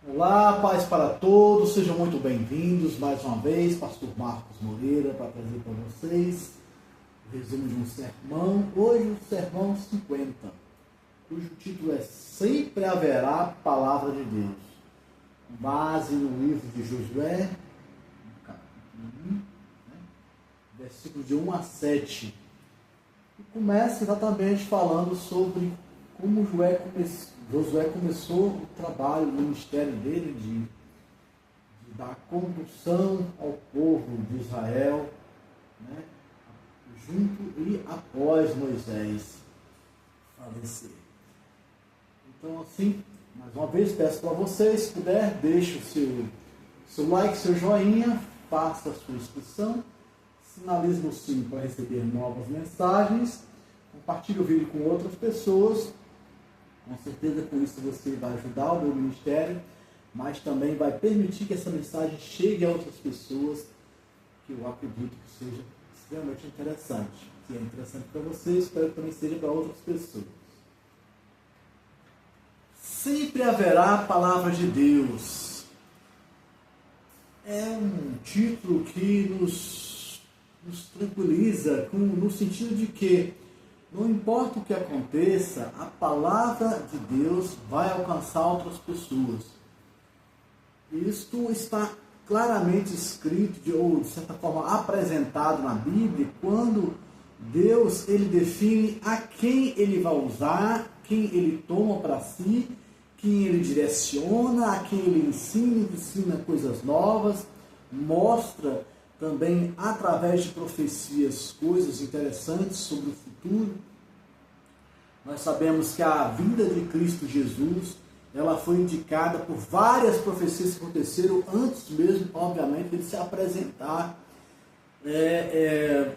Olá, paz para todos, sejam muito bem-vindos mais uma vez, Pastor Marcos Moreira, para trazer para vocês o resumo de um sermão. Hoje o sermão 50, cujo título é Sempre Haverá Palavra de Deus, com base no livro de Josué, capítulo 1, versículo de 1 a 7. E começa exatamente falando sobre como Josué começou o trabalho, o ministério dele de dar condução ao povo de Israel, junto e após Moisés falecer. Então, assim, mais uma vez, peço para vocês, se puder, deixe o seu like, seu joinha, faça a sua inscrição, sinalize no sininho para receber novas mensagens, compartilhe o vídeo com outras pessoas. Com certeza com isso você vai ajudar o meu ministério, mas também vai permitir que essa mensagem chegue a outras pessoas, que eu acredito que seja extremamente interessante. Se é interessante para você, espero que também seja para outras pessoas. Sempre haverá a palavra de Deus. É um título que nos tranquiliza, no sentido de que não importa o que aconteça, a palavra de Deus vai alcançar outras pessoas. Isto está claramente escrito, ou de certa forma apresentado na Bíblia, quando Deus ele define a quem ele vai usar, quem ele toma para si, quem ele direciona, a quem ele ensina coisas novas, mostra também através de profecias coisas interessantes sobre o futuro. Nós sabemos que a vinda de Cristo Jesus, ela foi indicada por várias profecias que aconteceram antes mesmo, obviamente, de ele se apresentar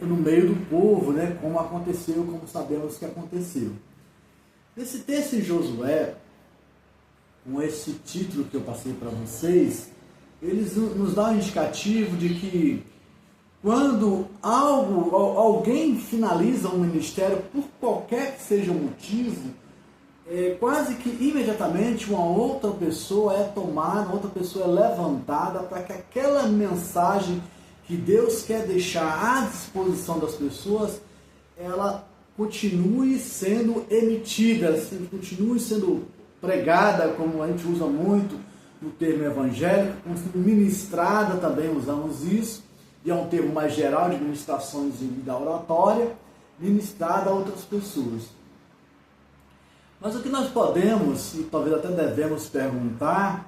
no meio do povo, como aconteceu, como sabemos que aconteceu. Nesse texto de Josué, com esse título que eu passei para vocês, eles nos dão um indicativo de que quando alguém finaliza um ministério, por qualquer que seja o motivo, quase que imediatamente uma outra pessoa é tomada, outra pessoa é levantada para que aquela mensagem que Deus quer deixar à disposição das pessoas, ela continue sendo emitida, ela continue sendo pregada, como a gente usa muito no termo evangélico, ministrada também usamos isso, e é um termo mais geral de ministrações da oratória, ministrada a outras pessoas. Mas o que nós podemos, e talvez até devemos perguntar,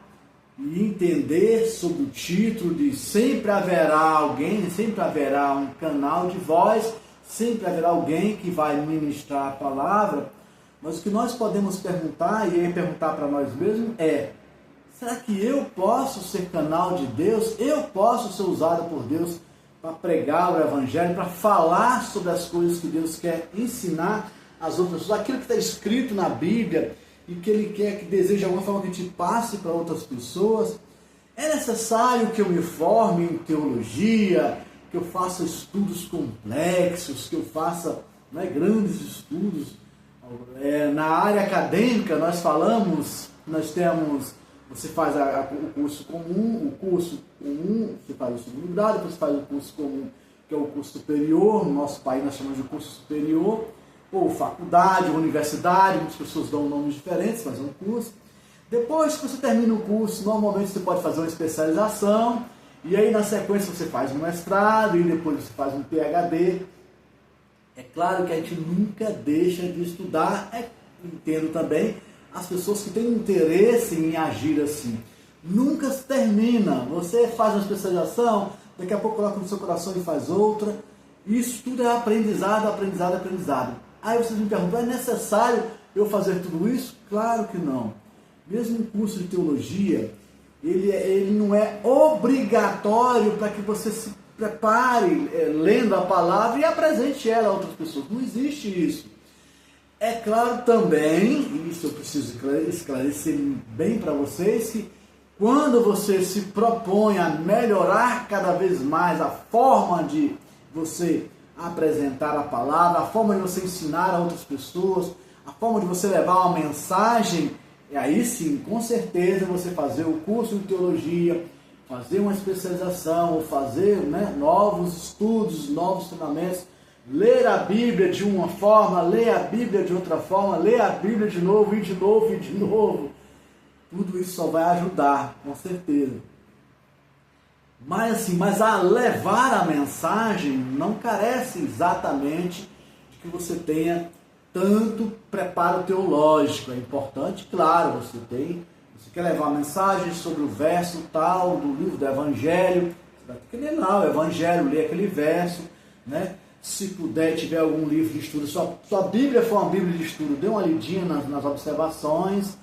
e entender sobre o título de sempre haverá alguém, sempre haverá um canal de voz, sempre haverá alguém que vai ministrar a palavra, mas o que nós podemos perguntar, e aí perguntar para nós mesmos, será que eu posso ser canal de Deus? Eu posso ser usado por Deus para pregar o Evangelho, para falar sobre as coisas que Deus quer ensinar às outras pessoas, aquilo que está escrito na Bíblia e que Ele quer, que deseja de alguma forma que a gente passe para outras pessoas? É necessário que eu me forme em teologia, que eu faça estudos complexos, que eu faça grandes estudos? Na área acadêmica nós temos, você faz o curso comum, você faz o segundo grau, depois você faz o curso comum, que é o curso superior, no nosso país nós chamamos de curso superior, ou faculdade, ou universidade, muitas pessoas dão nomes diferentes, mas é um curso. Depois que você termina o curso, normalmente você pode fazer uma especialização, e aí na sequência você faz um mestrado, e depois você faz um PhD. É claro que a gente nunca deixa de estudar, entendo também, as pessoas que têm interesse em agir assim. Nunca se termina. Você faz uma especialização, daqui a pouco coloca no seu coração e faz outra. Isso tudo é aprendizado, aprendizado, aprendizado. Aí vocês me perguntam, é necessário eu fazer tudo isso? Claro que não. Mesmo o curso de teologia, ele não é obrigatório para que você se prepare lendo a palavra e apresente ela a outras pessoas. Não existe isso. É claro também, e isso eu preciso esclarecer bem para vocês, que quando você se propõe a melhorar cada vez mais a forma de você apresentar a palavra, a forma de você ensinar a outras pessoas, a forma de você levar uma mensagem E aí sim, com certeza, você fazer o curso de teologia, fazer uma especialização, ou fazer, né, novos estudos, novos treinamentos, ler a Bíblia de uma forma, ler a Bíblia de outra forma, ler a Bíblia de novo e de novo e de novo. Tudo isso só vai ajudar, com certeza. Mas a levar a mensagem não carece exatamente de que você tenha tanto preparo teológico. É importante, claro, você quer levar a mensagem sobre o verso tal do livro do Evangelho, você vai ter que ler lá o Evangelho, ler aquele verso, né? Se puder, tiver algum livro de estudo, sua Bíblia for uma Bíblia de estudo, dê uma lidinha nas observações,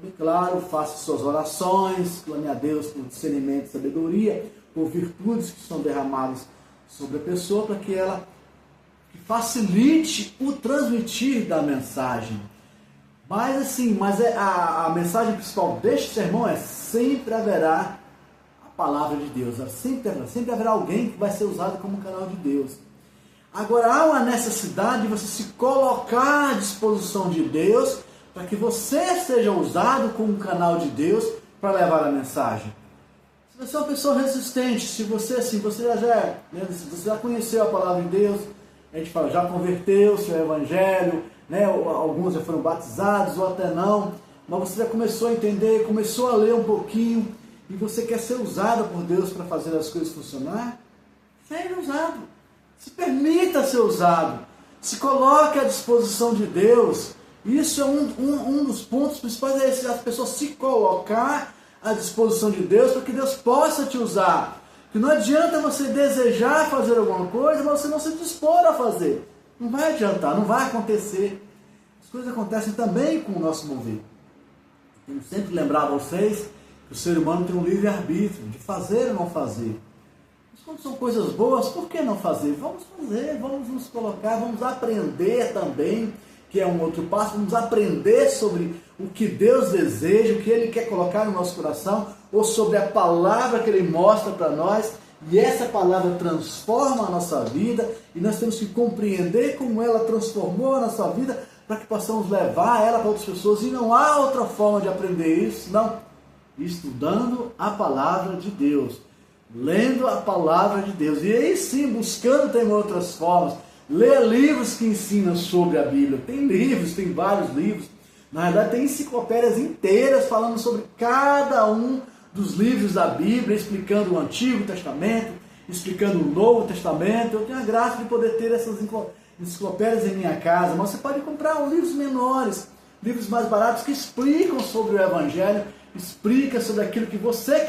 bem claro, faça suas orações, clame a Deus por discernimento e sabedoria, por virtudes que são derramadas sobre a pessoa, para que ela facilite o transmitir da mensagem. Mas a mensagem principal deste sermão é: sempre haverá a palavra de Deus, sempre haverá alguém que vai ser usado como canal de Deus. Agora, há uma necessidade de você se colocar à disposição de Deus para que você seja usado como canal de Deus para levar a mensagem. Se você é uma pessoa resistente, se você já conheceu a palavra de Deus, a gente fala, já converteu-se ao Evangelho, né? Alguns já foram batizados ou até não, mas você já começou a entender, começou a ler um pouquinho, e você quer ser usado por Deus para fazer as coisas funcionar, seja usado. Se permita ser usado. Se coloque à disposição de Deus. Isso é um dos pontos principais, é esse, as pessoas se colocar à disposição de Deus para que Deus possa te usar. Que não adianta você desejar fazer alguma coisa, mas você não se dispor a fazer. Não vai adiantar, não vai acontecer. As coisas acontecem também com o nosso mover. Eu tenho sempre lembrar a vocês que o ser humano tem um livre-arbítrio de fazer ou não fazer. Mas quando são coisas boas, por que não fazer? Vamos fazer, vamos nos colocar, vamos aprender também, que é um outro passo, vamos aprender sobre o que Deus deseja, o que Ele quer colocar no nosso coração, ou sobre a palavra que Ele mostra para nós, e essa palavra transforma a nossa vida, e nós temos que compreender como ela transformou a nossa vida, para que possamos levar ela para outras pessoas, e não há outra forma de aprender isso, não, estudando a palavra de Deus, lendo a palavra de Deus, e aí sim, buscando também outras formas. Ler livros que ensinam sobre a Bíblia. Tem livros, tem vários livros. Na verdade, tem enciclopédias inteiras falando sobre cada um dos livros da Bíblia, explicando o Antigo Testamento, explicando o Novo Testamento. Eu tenho a graça de poder ter essas enciclopédias em minha casa, mas você pode comprar livros menores, livros mais baratos que explicam sobre o Evangelho, explica sobre aquilo que você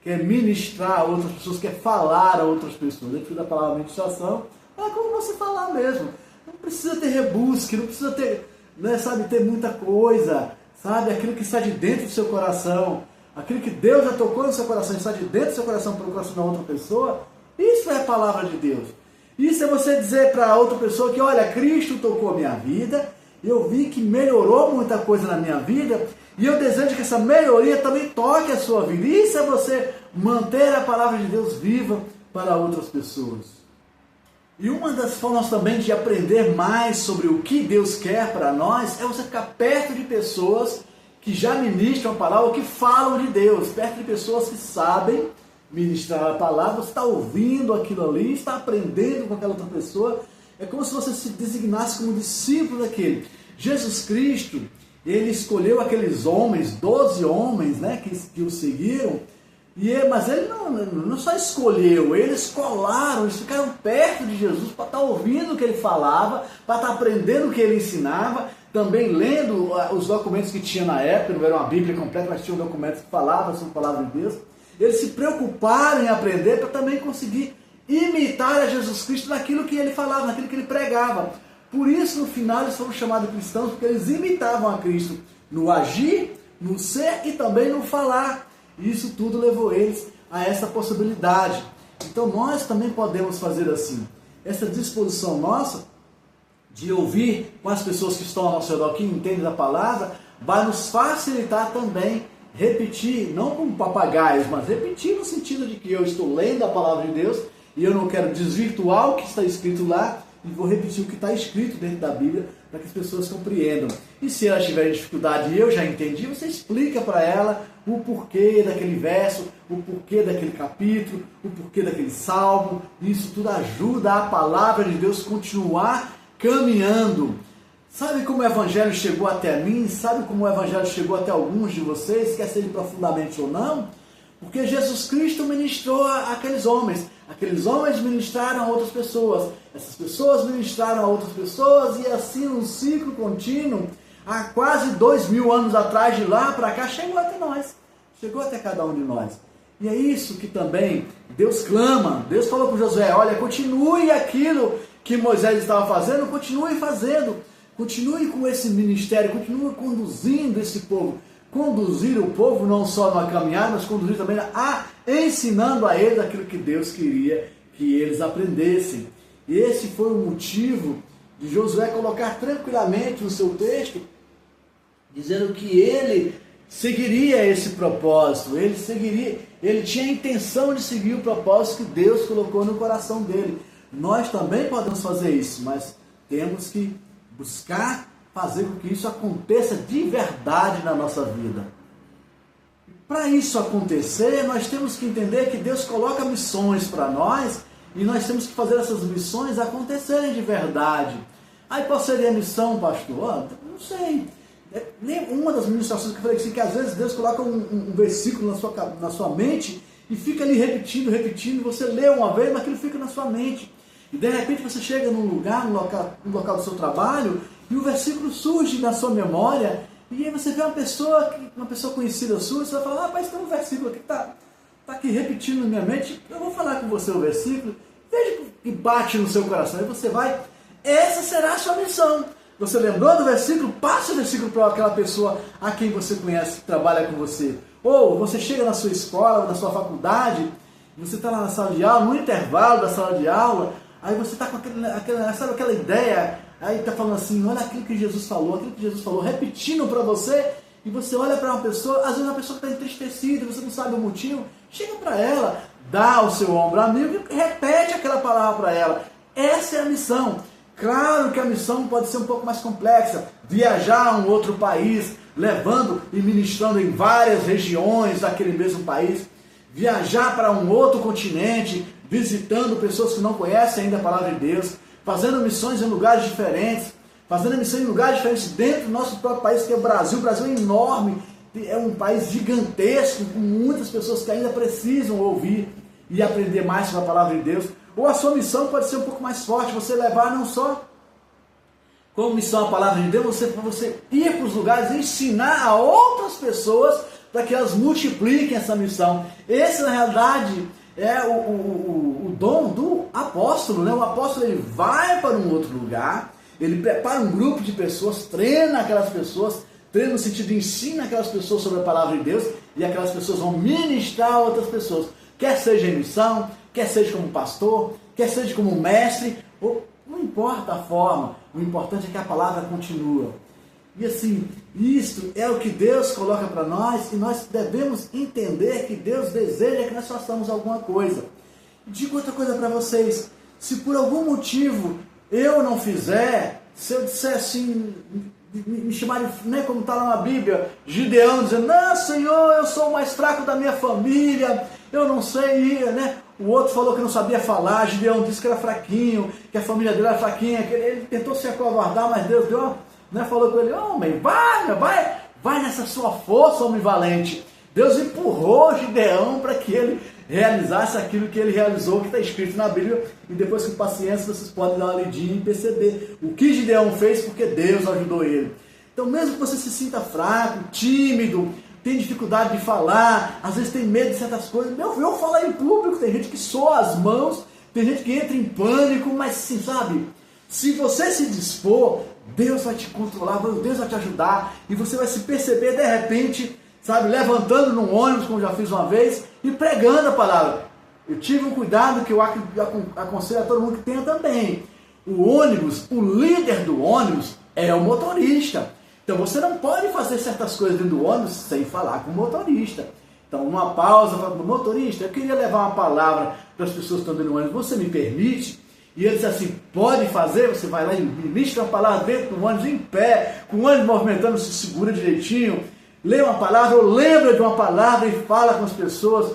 quer ministrar a outras pessoas, quer falar a outras pessoas. Dentro da palavra ministração, é como você falar mesmo. Não precisa ter rebusque, não precisa ter, ter muita coisa, aquilo que está de dentro do seu coração, aquilo que Deus já tocou no seu coração, está de dentro do seu coração para o coração da outra pessoa. Isso é a palavra de Deus. Isso é você dizer para a outra pessoa que, olha, Cristo tocou a minha vida, eu vi que melhorou muita coisa na minha vida, e eu desejo que essa melhoria também toque a sua vida. Isso é você manter a palavra de Deus viva para outras pessoas. E uma das formas também de aprender mais sobre o que Deus quer para nós é você ficar perto de pessoas que já ministram a palavra, que falam de Deus, perto de pessoas que sabem ministrar a palavra. Você está ouvindo aquilo ali, está aprendendo com aquela outra pessoa. É como se você se designasse como discípulo daquele. Jesus Cristo, Ele escolheu aqueles homens, 12 homens, que o seguiram. Mas Ele não só escolheu, eles colaram, eles ficaram perto de Jesus para estar ouvindo o que Ele falava, para estar aprendendo o que Ele ensinava, também lendo os documentos que tinha na época. Não era uma Bíblia completa, mas tinham documentos que falavam sobre a palavra de Deus. Eles se preocuparam em aprender para também conseguir imitar a Jesus Cristo naquilo que Ele falava, naquilo que Ele pregava. Por isso, no final, eles foram chamados cristãos, porque eles imitavam a Cristo no agir, no ser e também no falar. Isso tudo levou eles a essa possibilidade. Então nós também podemos fazer assim. Essa disposição nossa de ouvir com as pessoas que estão ao nosso redor, que entendem da palavra, vai nos facilitar também repetir, não como papagaios, mas repetir no sentido de que eu estou lendo a palavra de Deus e eu não quero desvirtuar o que está escrito lá, e vou repetir o que está escrito dentro da Bíblia, para que as pessoas compreendam. E se elas tiverem dificuldade e eu já entendi, você explica para ela o porquê daquele verso, o porquê daquele capítulo, o porquê daquele salmo. Isso tudo ajuda a palavra de Deus continuar caminhando. Sabe como o Evangelho chegou até mim? Sabe como o Evangelho chegou até alguns de vocês, quer seja profundamente ou não? Porque Jesus Cristo ministrou àqueles homens. Aqueles homens ministraram a outras pessoas. Essas pessoas ministraram a outras pessoas. E assim, um ciclo contínuo, há quase 2000 anos atrás, de lá para cá, chegou até nós. Chegou até cada um de nós. E é isso que também Deus clama. Deus falou para Josué, olha, continue aquilo que Moisés estava fazendo, continue fazendo. Continue com esse ministério, continue conduzindo esse povo. Conduzir o povo não só na caminhada, mas conduzir também ensinando a eles aquilo que Deus queria que eles aprendessem. E esse foi o motivo de Josué colocar tranquilamente no seu texto, dizendo que ele seguiria esse propósito, ele tinha a intenção de seguir o propósito que Deus colocou no coração dele. Nós também podemos fazer isso, mas temos que buscar fazer com que isso aconteça de verdade na nossa vida. Para isso acontecer, nós temos que entender que Deus coloca missões para nós e nós temos que fazer essas missões acontecerem de verdade. Aí qual seria a missão, pastor? Não sei. Uma das ministrações que eu falei assim, que às vezes Deus coloca um versículo na sua mente e fica ali repetindo, você lê uma vez, mas aquilo fica na sua mente. E de repente você chega num local do seu trabalho, e o versículo surge na sua memória, e aí você vê uma pessoa conhecida sua, você vai falar, rapaz, tem um versículo aqui que está aqui repetindo na minha mente, eu vou falar com você o versículo, veja que bate no seu coração, e você vai, essa será a sua missão. Você lembrou do versículo? Passe o versículo para aquela pessoa a quem você conhece, que trabalha com você. Ou você chega na sua escola, na sua faculdade, você está lá na sala de aula, no intervalo da sala de aula, aí você está com aquela ideia, aí está falando assim, olha aquilo que Jesus falou, repetindo para você, e você olha para uma pessoa, às vezes uma pessoa que está entristecida, você não sabe o motivo, chega para ela, dá o seu ombro amigo e repete aquela palavra para ela. Essa é a missão. Claro que a missão pode ser um pouco mais complexa, viajar a um outro país, levando e ministrando em várias regiões daquele mesmo país, viajar para um outro continente, visitando pessoas que não conhecem ainda a palavra de Deus, fazendo missões em lugares diferentes, dentro do nosso próprio país, que é o Brasil. O Brasil é enorme, é um país gigantesco, com muitas pessoas que ainda precisam ouvir e aprender mais sobre a palavra de Deus. Ou a sua missão pode ser um pouco mais forte, você levar não só como missão a palavra de Deus, você ir para os lugares e ensinar a outras pessoas para que elas multipliquem essa missão. Esse, na realidade, é o dom do apóstolo, né? O apóstolo, ele vai para um outro lugar, ele prepara um grupo de pessoas, treina aquelas pessoas, treina no sentido de ensina aquelas pessoas sobre a palavra de Deus, e aquelas pessoas vão ministrar a outras pessoas, quer seja em missão, quer seja como pastor, quer seja como mestre, ou não importa a forma, o importante é que a palavra continua. E assim, isto é o que Deus coloca para nós, e nós devemos entender que Deus deseja que nós façamos alguma coisa. Digo outra coisa para vocês, se por algum motivo eu não fizer, se eu disser assim, me chamarem, né, como está lá na Bíblia, Gideão dizendo, não, Senhor, eu sou o mais fraco da minha família, eu não sei ir, né? O outro falou que não sabia falar, Gideão disse que era fraquinho, que a família dele era fraquinha, que ele tentou se acovardar, mas Deus deu, né, falou com ele, homem, vai nessa sua força, homem valente. Deus empurrou Gideão para que ele realizasse aquilo que ele realizou, que está escrito na Bíblia, e depois com paciência vocês podem dar uma lidinha e perceber o que Gideão fez, porque Deus ajudou ele. Então mesmo que você se sinta fraco, tímido, tem dificuldade de falar, às vezes tem medo de certas coisas, eu falar em público, tem gente que soa as mãos, tem gente que entra em pânico, mas sim, sabe, se você se dispor, Deus vai te controlar, Deus vai te ajudar, e você vai se perceber de repente, sabe, levantando num ônibus, como já fiz uma vez, e pregando a palavra. Eu tive um cuidado que eu aconselho a todo mundo que tenha também. O ônibus, o líder do ônibus é o motorista. Então você não pode fazer certas coisas dentro do ônibus sem falar com o motorista. Então, numa pausa, fala para o motorista, eu queria levar uma palavra para as pessoas que estão dentro do ônibus, você me permite? e ele diz assim, pode fazer, você vai lá e ministra uma palavra dentro do ônibus, em pé, com o ônibus movimentando, se segura direitinho, lê uma palavra, ou lembra de uma palavra e fala com as pessoas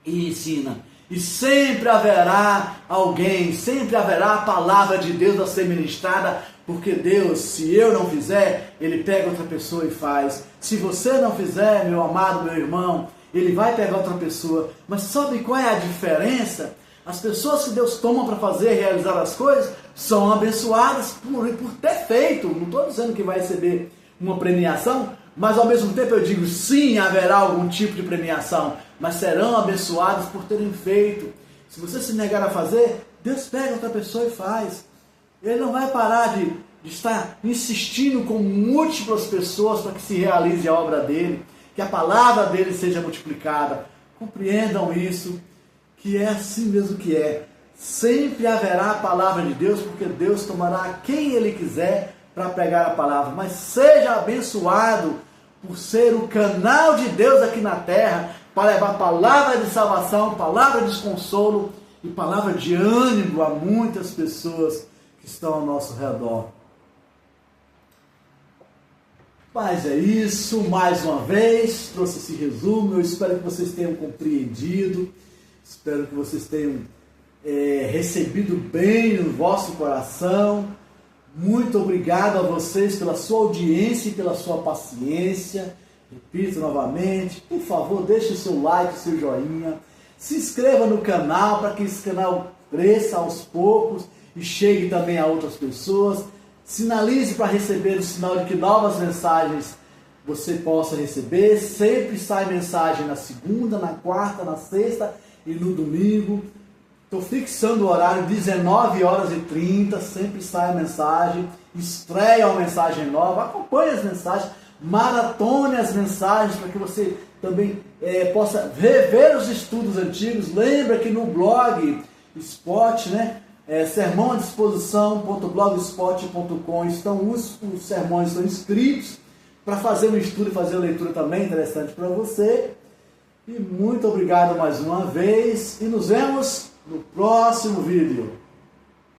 e ensina. E sempre haverá alguém, sempre haverá a palavra de Deus a ser ministrada, porque Deus, se eu não fizer, Ele pega outra pessoa e faz. Se você não fizer, meu amado, meu irmão, Ele vai pegar outra pessoa. Mas sabe qual é a diferença? As pessoas que Deus toma para fazer, realizar as coisas, são abençoadas por ter feito. Não estou dizendo que vai receber uma premiação, mas ao mesmo tempo eu digo, sim, haverá algum tipo de premiação, mas serão abençoados por terem feito. Se você se negar a fazer, Deus pega outra pessoa e faz. Ele não vai parar de estar insistindo com múltiplas pessoas para que se realize a obra dele, que a palavra dele seja multiplicada. Compreendam isso, que é assim mesmo que é. Sempre haverá a palavra de Deus, porque Deus tomará quem Ele quiser para pregar a palavra. Mas seja abençoado por ser o canal de Deus aqui na terra, para levar palavra de salvação, palavra de consolo e palavra de ânimo a muitas pessoas que estão ao nosso redor. Mas é isso, mais uma vez, trouxe esse resumo. Eu espero que vocês tenham compreendido, espero que vocês tenham recebido bem no vosso coração. Muito obrigado a vocês pela sua audiência e pela sua paciência. Repito novamente, por favor, deixe o seu like, o seu joinha. Se inscreva no canal para que esse canal cresça aos poucos e chegue também a outras pessoas. Sinalize para receber o sinal de que novas mensagens você possa receber. Sempre sai mensagem na segunda, na quarta, na sexta e no domingo. Estou fixando o horário 19h30, sempre sai a mensagem, estreia uma mensagem nova, acompanhe as mensagens, maratone as mensagens para que você também possa rever os estudos antigos. Lembra que no blog Spot, sermão à disposição.blogspot.com estão os sermões estão inscritos para fazer um estudo e fazer uma leitura também interessante para você. E muito obrigado mais uma vez e nos vemos no próximo vídeo.